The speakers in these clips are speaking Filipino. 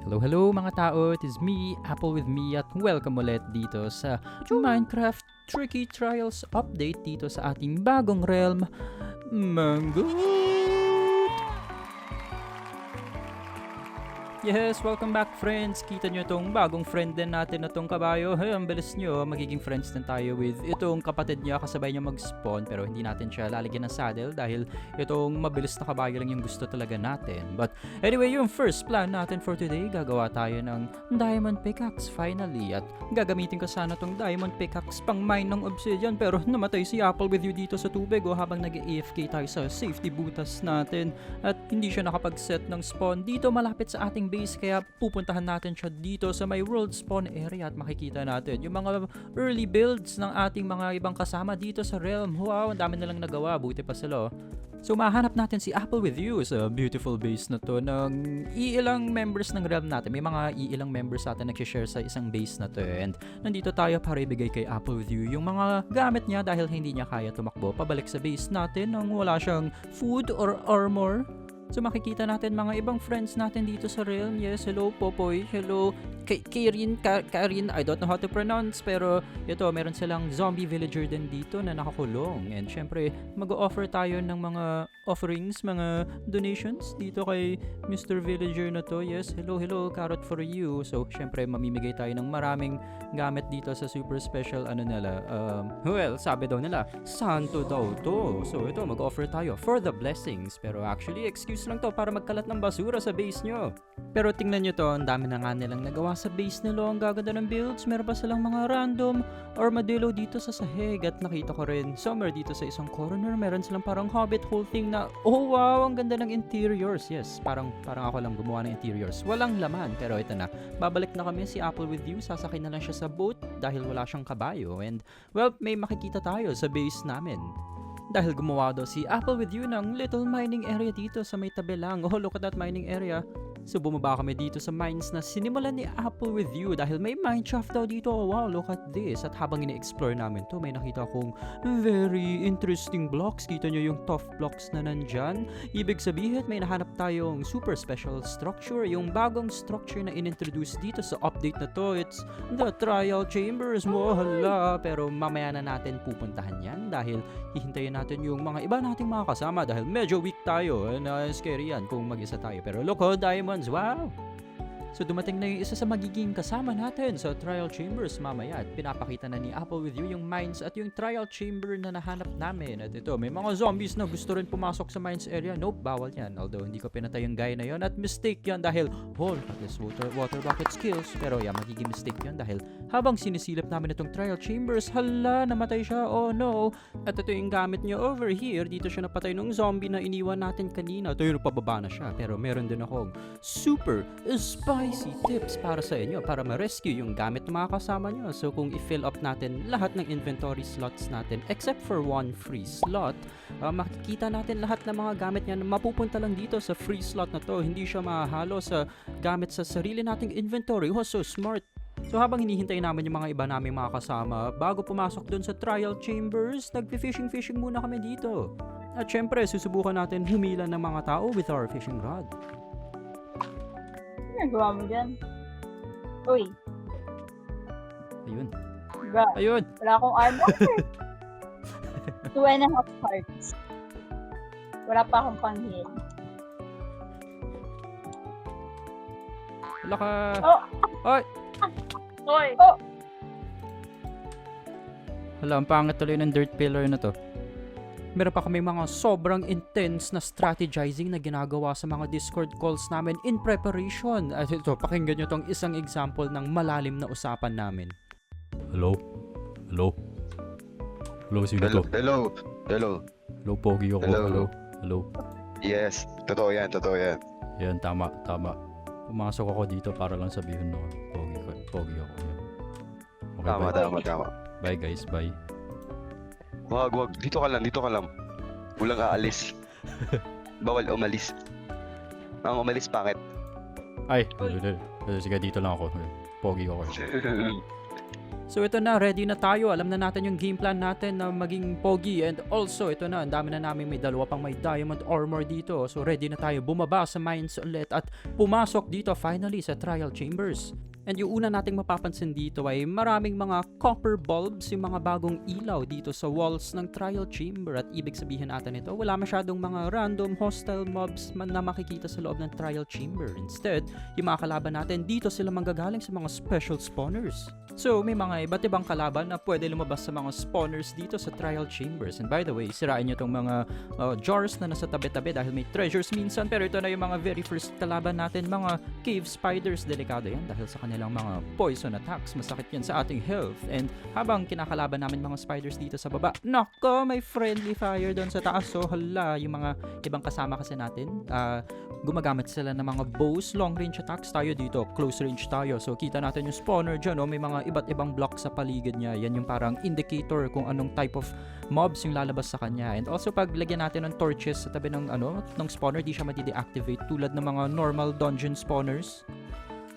Hello mga tao, it is me, Apple with me at welcome ulit dito sa Minecraft Tricky Trials update dito sa ating bagong realm, Mangoot! Yes, welcome back friends! Kita nyo itong bagong friend din natin na itong kabayo. Hey, ang bilis nyo, magiging friends din tayo with itong kapatid niya, kasabay niya mag-spawn pero hindi natin siya lalagyan ng saddle dahil itong mabilis na kabayo lang yung gusto talaga natin. But anyway, yung first plan natin for today, gagawa tayo ng diamond pickaxe finally at gagamitin ko sana itong diamond pickaxe pang mine ng obsidian pero namatay si Apple with you dito sa tubig habang nag-AFK tayo sa safety butas natin at hindi siya nakapag-set ng spawn dito malapit sa ating base kaya pupuntahan natin siya dito sa may world spawn area at makikita natin yung mga early builds ng ating mga ibang kasama dito sa realm. Wow, ang dami nilang nagawa, buti pa sila. So mahanap natin si Apple with you sa beautiful base na to ng iilang members ng realm natin. May mga iilang members natin nag-share sa isang base na to and nandito tayo para ibigay kay Apple with you yung mga gamit niya dahil hindi niya kaya tumakbo pabalik sa base natin nang wala siyang food or armor. So makikita natin mga ibang friends natin dito sa realm. Yes, hello Popoy, hello Karin, I don't know how to pronounce pero ito, meron silang zombie villager din dito na nakakulong and syempre mag-o-offer tayo ng mga offerings, mga donations dito kay Mr. Villager na to. Yes, hello carrot for you. So syempre mamimigay tayo ng maraming gamit dito sa super special nila. Well, sabi daw nila santo daw to. So ito, mag-offer tayo for the blessings pero actually excuse lang to para magkalat ng basura sa base nyo. Pero tingnan nyo to, ang dami na nga nilang nagawa sa base nila. Ang gaganda ng builds. Meron pa silang mga random armadillo dito sa sahig at nakita ko rin somewhere dito sa isang corner meron silang parang hobbit hole thing na oh wow, ang ganda ng interiors. Yes, parang ako lang gumawa ng interiors. Walang laman pero ito na. Babalik na kami si Apple with you. Sasakay na lang siya sa boat dahil wala siyang kabayo and well, may makikita tayo sa base namin. Dahil gumawa daw si Apple with you ng little mining area dito sa may tabi lang. Oh, look at that mining area. So bumaba kami dito sa mines na sinimulan ni Apple with you dahil may mine shaft daw dito. Oh, wow, look at this. At habang ini-explore namin to, may nakita akong very interesting blocks. Kita nyo yung tough blocks na nandyan. Ibig sabihin, may nahanap tayong super special structure. Yung bagong structure na inintroduce dito sa update na to. It's the trial chambers. Wahala. Pero mamaya na natin pupuntahan yan dahil hihintayin natin yung mga iba nating mga kasama dahil medyo weak tayo. Scary yan kung mag-isa tayo. Pero look, diamond. Wow! So dumating na yung isa sa magiging kasama natin sa trial chambers mamaya at pinapakita na ni Apple with you yung mines at yung trial chamber na nahanap namin. At ito, may mga zombies na gusto rin pumasok sa mines area. Nope, bawal yan. Although hindi ko pinatay yung guy na yon at mistake yan dahil look at this water bucket skills. Pero yeah, magiging mistake yan dahil habang sinisilip namin itong trial chambers, hala, namatay siya. Oh no! At ito yung gamit niya over here. Dito siya napatay ng zombie na iniwan natin kanina. Ito yung pababa na siya. Pero meron din akong super spicy tips para sa inyo para ma-rescue yung gamit ng mga kasama nyo. So kung i-fill up natin lahat ng inventory slots natin except for one free slot, makikita natin lahat ng mga gamit niya na mapupunta lang dito sa free slot na to. Hindi siya mahalo sa gamit sa sarili nating inventory. Oh, so smart! So habang hinihintay namin yung mga iba naming mga kasama, bago pumasok dun sa trial chambers, nag-fishing muna kami dito. At syempre, susubukan natin humila ng mga tao with our fishing rod. Ano nagawa mo dyan? Uy. Ayun. Diba? Ayun! Wala akong armor. 2.5 hearts. Wala pa akong pang-heal. Wala ka! Oh! Ay! Oy! Oh! Hala, ang pangit tuloy ng dirt pillar na to. Meron pa kami mga sobrang intense na strategizing na ginagawa sa mga Discord calls namin in preparation. At ito, pakinggan nyo tong isang example ng malalim na usapan namin. Hello? Hello? Hello, sino to? Hello. Hello, pogi ako. Hello. Yes, totoo yan. Yan, tama. Pumasok ako dito para lang sabihin na pogi ako. Yan. Okay, Tama. Bye guys, bye. Wag. Dito ka lang. Walang aalis. Bawal umalis. Ang umalis, pangit. Ay, sige, dito lang ako. Pogi ako. So ito na, ready na tayo. Alam na natin yung game plan natin na maging pogi. And also, ito na, ang dami na namin may dalawa pang may diamond armor dito. So ready na tayo bumaba sa mines ulit at pumasok dito finally sa trial chambers. And yung una nating mapapansin dito ay maraming mga copper bulbs, yung mga bagong ilaw dito sa walls ng trial chamber. At ibig sabihin natin ito, wala masyadong mga random hostile mobs man na makikita sa loob ng trial chamber. Instead, yung mga kalaban natin, dito sila manggagaling sa mga special spawners. So, may mga iba't ibang kalaban na pwede lumabas sa mga spawners dito sa trial chambers. And by the way, sirain nyo tong mga jars na nasa tabi-tabi dahil may treasures minsan. Pero ito na yung mga very first kalaban natin, mga cave spiders. Delikado yan dahil sa kanilang mga poison attacks. Masakit yan sa ating health. And habang kinakalaban namin mga spiders dito sa baba, nako, may friendly fire doon sa taas. So, hala, yung mga ibang kasama kasi natin, gumagamit sila ng mga bows, long range attacks. Tayo dito, close range tayo. So, kita natin yung spawner dyan, may mga iba't ibang blocks sa paligid niya. Yan yung parang indicator kung anong type of mobs yung lalabas sa kanya. And also, pag lagyan natin ng torches sa tabi ng spawner, di siya madi-deactivate tulad ng mga normal dungeon spawners.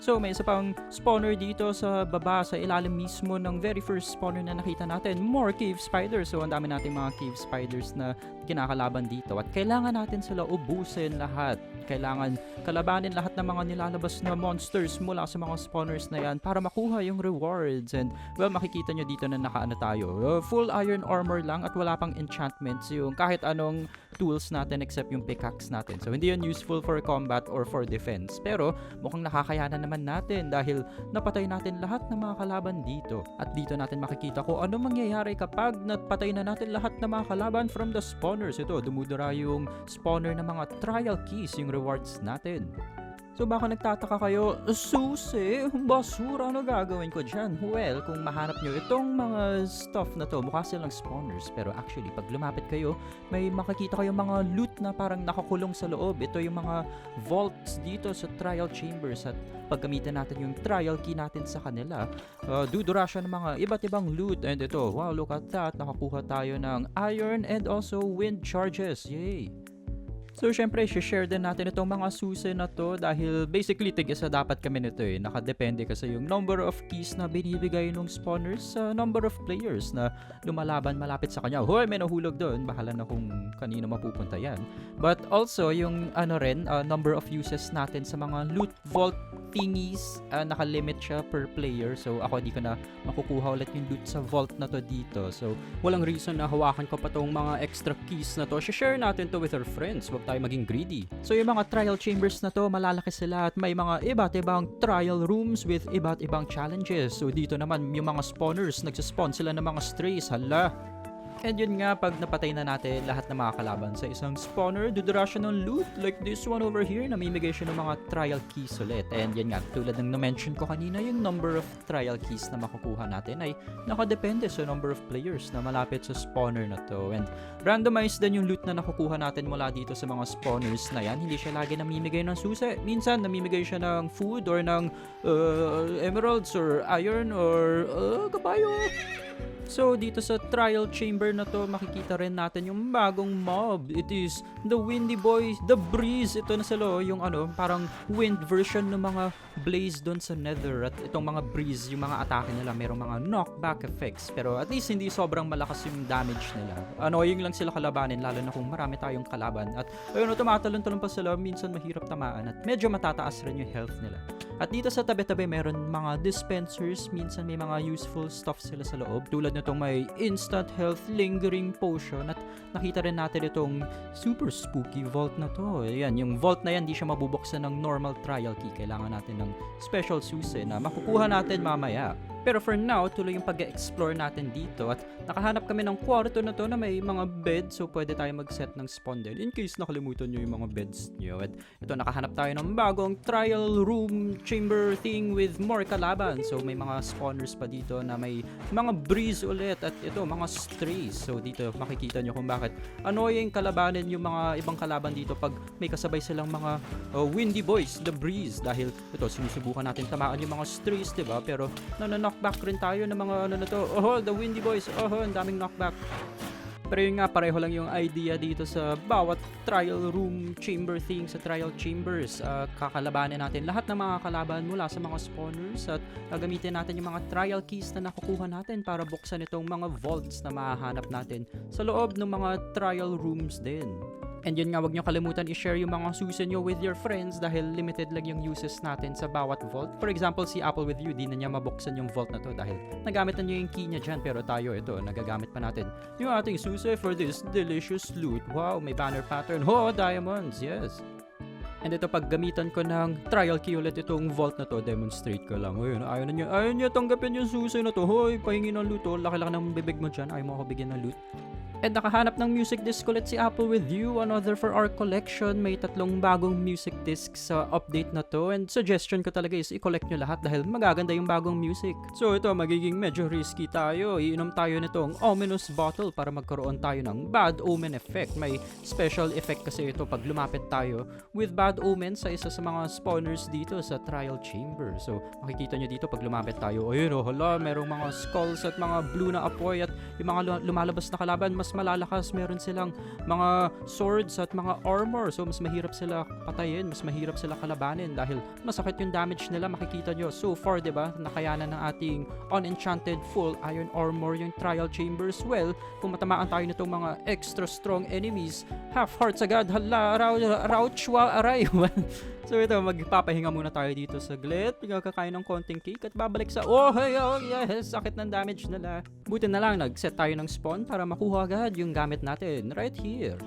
So, may isa pang spawner dito sa baba, sa ilalim mismo ng very first spawner na nakita natin. More cave spiders. So, ang dami nating mga cave spiders na kinakalaban dito. At kailangan natin sila ubusin lahat. Kailangan kalabanin lahat ng mga nilalabas na monsters mula sa mga spawners na yan para makuha yung rewards. And, well, makikita nyo dito na nakaano tayo. Full iron armor lang at wala pang enchantments. Yung kahit anong tools natin except yung pickaxe natin. So, hindi yun useful for combat or for defense. Pero, mukhang nakakayanan naman natin dahil napatay natin lahat ng mga kalaban dito. At dito natin makikita kung ano mangyayari kapag napatay na natin lahat ng mga kalaban from the spawners. Ito, dumudura yung spawner ng mga trial keys, yung rewards natin. So baka nagtataka kayo, susi, basura, ano gagawin ko dyan? Well, kung mahanap nyo itong mga stuff na to, mukha silang spawners. Pero actually, pag lumapit kayo, may makikita kayong mga loot na parang nakakulong sa loob. Ito yung mga vaults dito sa trial chambers. At paggamitin natin yung trial key natin sa kanila, dudura siya ng mga iba't ibang loot. And ito, wow, look at that. Nakakuha tayo ng iron and also wind charges. Yay! So, syempre, share din natin itong mga susi na to dahil basically tig-isa dapat kami nito Nakadepende kasi yung number of keys na binibigay ng spawners sa number of players na lumalaban malapit sa kanya. Hoy, may nahulog doon. Bahala na kung kanino mapupunta yan. But also, yung number of uses natin sa mga loot vault thingies, nakalimit siya per player. So, ako di ko na makukuha ulit yung loot sa vault na to dito. So, walang reason na hawakan ko pa tong mga extra keys na to. Share natin to with our friends. Wag tayo maging greedy. So, yung mga trial chambers na to, malalaki sila at may mga iba't ibang trial rooms with iba't ibang challenges. So, dito naman, yung mga spawners, nagsaspawn sila ng mga strays. Hala! And yun nga, pag napatay na natin lahat ng mga kalaban sa isang spawner, dudura siya ng loot like this one over here, namimigay siya ng mga trial keys ulit. And yun nga, tulad ng na-mention ko kanina, yung number of trial keys na makukuha natin ay nakadepende sa number of players na malapit sa spawner na to. And randomized din yung loot na nakukuha natin mula dito sa mga spawners na yan. Hindi siya lagi namimigay ng susi. Minsan, namimigay siya ng food or ng emeralds or iron or kabayo. So, dito sa trial chamber na to, makikita rin natin yung bagong mob. It is the Windy Boy, the Breeze. Ito na sila, yung parang wind version ng mga blaze doon sa nether. At itong mga breeze, yung mga atake nila, merong mga knockback effects. Pero at least hindi sobrang malakas yung damage nila. Annoying lang sila kalabanin, lalo na kung marami tayong kalaban. At ayun, tumatalon-talon pa sila, minsan mahirap tamaan. At medyo matataas rin yung health nila. At dito sa tabi-tabi, meron mga dispensers. Minsan may mga useful stuff sila sa loob. Tulad nitong may instant health lingering potion. At nakita rin natin itong super spooky vault na to. Ayan, yung vault na yan, di siya mabubuksan ng normal trial key. Kailangan natin ng special susi na makukuha natin mamaya. Pero for now, tuloy yung pag-explore natin dito at nakahanap kami ng kwarto na to na may mga bed, so pwede tayo mag-set ng spawn din in case nakalimutan nyo yung mga beds nyo. At ito, nakahanap tayo ng bagong trial room chamber thing with more kalaban. So may mga spawners pa dito na may mga breeze ulit at ito, mga strays. So dito makikita nyo kung bakit annoying kalabanin yung mga ibang kalaban dito pag may kasabay silang mga windy boys, the breeze. Dahil ito, sinusubukan natin tamaan yung mga strays, diba? Pero knockback rin tayo ng mga na to. The windy boys. Ang daming knockback. Pero yun nga, pareho lang yung idea dito sa bawat trial room chamber thing sa trial chambers. Kakalabanin natin lahat ng mga kalaban mula sa mga spawners at gagamitin natin yung mga trial keys na nakukuha natin para buksan itong mga vaults na mahahanap natin sa loob ng mga trial rooms din. And yun nga, wag nyo kalimutan i-share yung mga susi nyo with your friends dahil limited lang yung uses natin sa bawat vault. For example, si Apple with You, di na niya mabuksan yung vault na to dahil nagamit na niya yung key niya dyan. Pero tayo, ito, nagagamit pa natin yung ating susi for this delicious loot. Wow, may banner pattern. Oh, diamonds, yes. And ito, pag gamitan ko ng trial key ulit itong vault na to, demonstrate ko lang. Ayun, ayaw niya tanggapin yung susi na to. Hoy, pahingi ng loot. Oh, laki-laki ng bibig mo dyan. Ayaw mo ako bigyan ng loot. And nakahanap ng music disc ulit si Apple with You, another for our collection. May 3 bagong music discs sa update na to. And suggestion ko talaga is i-collect nyo lahat dahil magaganda yung bagong music. So ito, magiging medyo risky tayo. Iinom tayo nitong ominous bottle para magkaroon tayo ng bad omen effect. May special effect kasi ito pag lumapit tayo with bad omen sa isa sa mga spawners dito sa trial chamber. So makikita nyo dito pag lumapit tayo, ayun oh, hala, merong mga skulls at mga blue na apoy at yung mga lumalabas na kalaban mas malalakas, meron silang mga swords at mga armor, so mas mahirap sila patayin, mas mahirap sila kalabanin dahil masakit yung damage nila. Makikita nyo so far, diba, nakayanan ng ating unenchanted full iron armor yung trial chambers. Well, kung matamaan tayo nitong mga extra strong enemies, half hearts agad, hala, rauchwa aray. So ito, magpapahinga muna tayo dito saglit, kakain ng konting cake at babalik sa oh yes, sakit ng damage nila. Buti na lang nag-set tayo ng spawn para makuha agad yung gamit natin right here.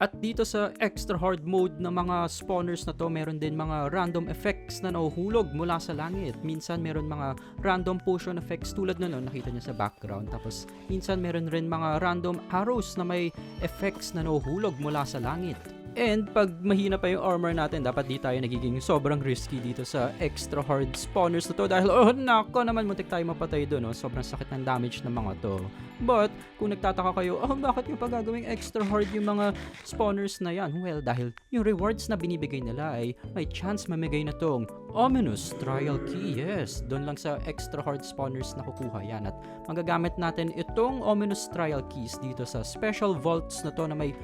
At dito sa extra hard mode ng mga spawners na to, meron din mga random effects na nahuhulog mula sa langit. Minsan meron mga random potion effects tulad na nun, nakita nyo sa background. Tapos minsan meron rin mga random arrows na may effects na nahuhulog mula sa langit. And pag mahina pa yung armor natin, dapat di tayo nagiging sobrang risky dito sa extra hard spawners na to dahil oh nako naman, muntik tayo mapatay doon, oh. Sobrang sakit ng damage ng mga to. But kung nagtataka kayo, oh bakit yung pag gagawing extra hard yung mga spawners na yan? Well, dahil yung rewards na binibigay nila ay may chance mamigay na tong ominous trial key. Yes, doon lang sa extra hard spawners na kukuha yan. At magagamit natin itong ominous trial keys dito sa special vaults na to na may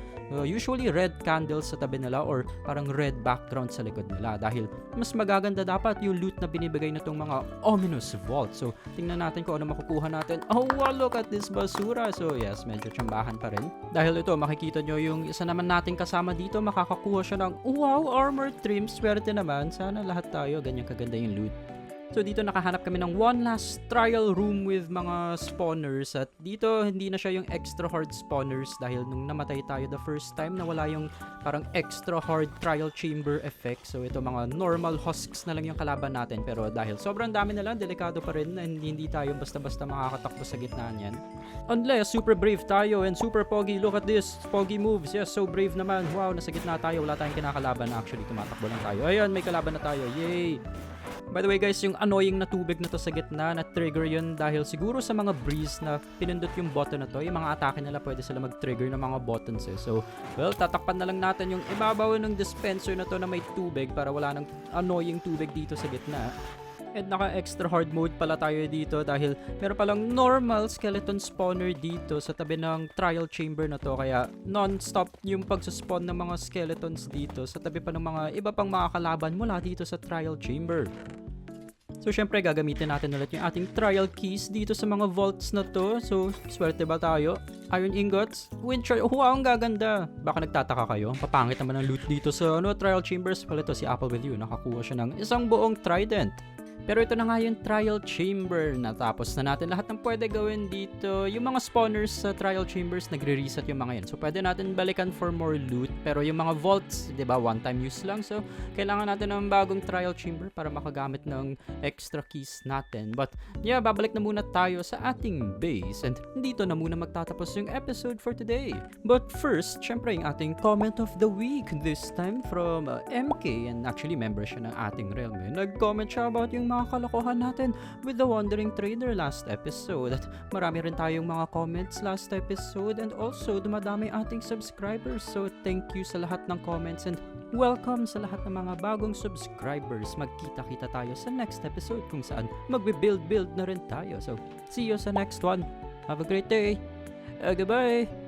usually red candles sa tabi nila or parang red background sa likod nila dahil mas magaganda dapat yung loot na binibigay na tong mga ominous vault. So tingnan natin kung ano makukuha natin. Oh wow, look at this basura. So yes, medyo tsambahan pa rin dahil ito, makikita nyo yung isa naman nating kasama dito, makakakuha siya ng wow, armor trim. Swerte naman, sana lahat tayo ganyan kaganda yung loot. So dito nakahanap kami ng one last trial room with mga spawners at dito hindi na siya yung extra hard spawners dahil nung namatay tayo the first time nawala yung parang extra hard trial chamber effect. So ito mga normal husks na lang yung kalaban natin, pero dahil sobrang dami na lang, delikado pa rin na hindi tayo basta-basta makakatakbo sa gitna niyan. Unless super brave tayo and super pogi. Look at this, pogi moves. Yes, so brave naman. Wow, nasa gitna tayo, wala tayong kinakalaban. Actually tumatakbo lang tayo. Ayun, may kalaban na tayo. Yay! By the way guys, yung annoying na tubig na to sa gitna, na-trigger yun dahil siguro sa mga breeze na pinindot yung button na to. Yung mga atake nila pwede sila mag-trigger ng mga buttons eh. So, well, tatakpan na lang natin yung ibabaw ng dispenser na to na may tubig para wala nang annoying tubig dito sa gitna. And naka-extra hard mode pala tayo dito dahil meron palang normal skeleton spawner dito sa tabi ng trial chamber na to. Kaya non-stop yung pagsaspawn ng mga skeletons dito sa tabi pa ng mga iba pang mga kalaban mula dito sa trial chamber. So syempre gagamitin natin ulit yung ating trial keys dito sa mga vaults na to. So swerte ba tayo? Iron ingots, wind shard, wow, ang gaganda. Baka nagtataka kayo, papangit naman ang loot dito sa trial chambers. Pala to si Apple with You, nakakuha siya ng isang buong trident. Pero ito na nga yung trial chamber. Natapos na natin lahat ng pwede gawin dito. Yung mga spawners sa trial chambers, nagre-reset yung mga yan. So pwede natin balikan for more loot. Pero yung mga vaults, di ba, one time use lang. So kailangan natin ng bagong trial chamber para makagamit ng extra keys natin. But yeah, babalik na muna tayo sa ating base. And dito na muna magtatapos yung episode for today. But first, syempre yung ating comment of the week. This time from MK. And actually, member siya ng ating realm. Nag-comment siya about yung mga kalokohan natin with the Wandering Trader last episode. At marami rin tayong mga comments last episode and also dumadami ating subscribers. So thank you sa lahat ng comments and welcome sa lahat ng mga bagong subscribers. Magkita-kita tayo sa next episode kung saan magbe-build na rin tayo. So see you sa next one. Have a great day. Goodbye.